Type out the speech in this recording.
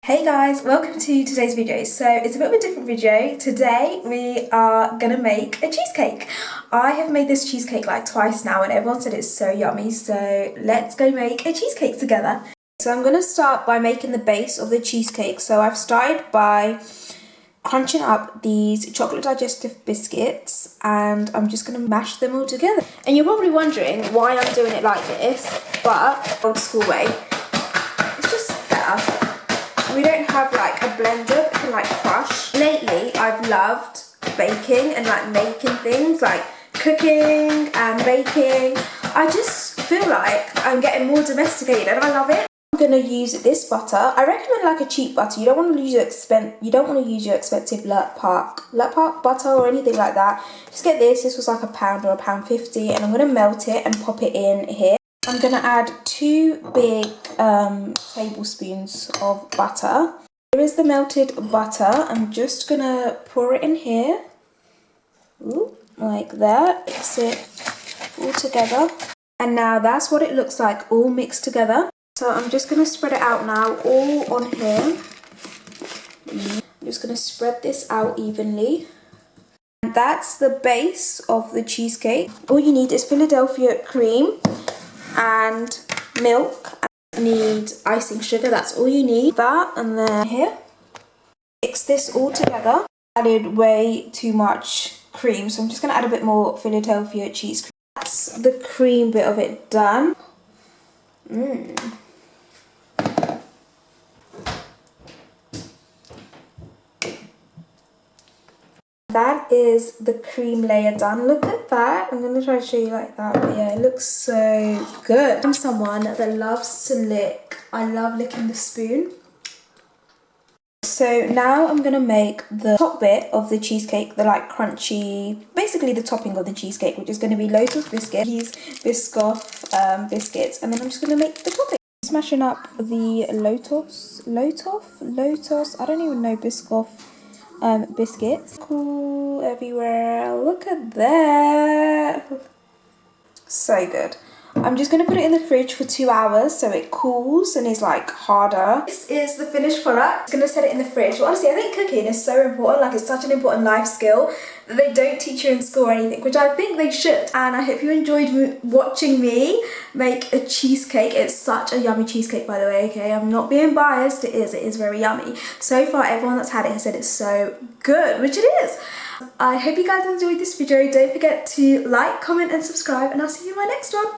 Hey guys, welcome to today's video. So it's a bit of a different video. Today we are gonna make a cheesecake. I have made this cheesecake like twice now and everyone said it's so yummy, so let's go make a cheesecake together. So I'm gonna start by making the base of the cheesecake. So I've started by crunching up these chocolate digestive biscuits and I'm just gonna mash them all together. And you're probably wondering why I'm doing it like this, but old school way, it's just better. We don't have like a blender that can like crush. Lately I've loved baking and like making things, like cooking and baking. I just feel like I'm getting more domesticated and I love it. I'm gonna use this butter. I recommend like a cheap butter. You don't want to use your expensive Lurt Park butter or anything like that. Just get this. This was like £1 or £1.50 and I'm gonna melt it and pop it in here. I'm going to add 2 big tablespoons of butter. Here is the melted butter. I'm just going to pour it in here. Ooh, like that. Mix it all together. And now that's what it looks like all mixed together. So I'm just going to spread it out now all on here. I'm just going to spread this out evenly. And that's the base of the cheesecake. All you need is Philadelphia cream and milk. And need icing sugar, that's all you need. That, and then here, mix this all together. Added way too much cream, so I'm just going to add a bit more Philadelphia cheese cream. That's the cream bit of it done. That is the cream layer done. Look at that. I'm going to try to show you like that. But yeah, it looks so good. I'm someone that loves to lick. I love licking the spoon. So now I'm going to make the top bit of the cheesecake, the like crunchy, basically the topping of the cheesecake, which is going to be Lotus biscuits, these Biscoff biscuits. And then I'm just going to make the topping. Smashing up the Lotus, I don't even know, Biscoff biscuits. Cool everywhere. Look at that. So good. I'm just going to put it in the fridge for 2 hours so it cools and is like harder. This is the finished product. I'm going to set it in the fridge. But honestly, I think cooking is so important. Like, it's such an important life skill that they don't teach you in school or anything, which I think they should. And I hope you enjoyed watching me make a cheesecake. It's such a yummy cheesecake, by the way, okay? I'm not being biased. It is very yummy. So far, everyone that's had it has said it's so good, which it is. I hope you guys enjoyed this video. Don't forget to like, comment and subscribe, and I'll see you in my next one.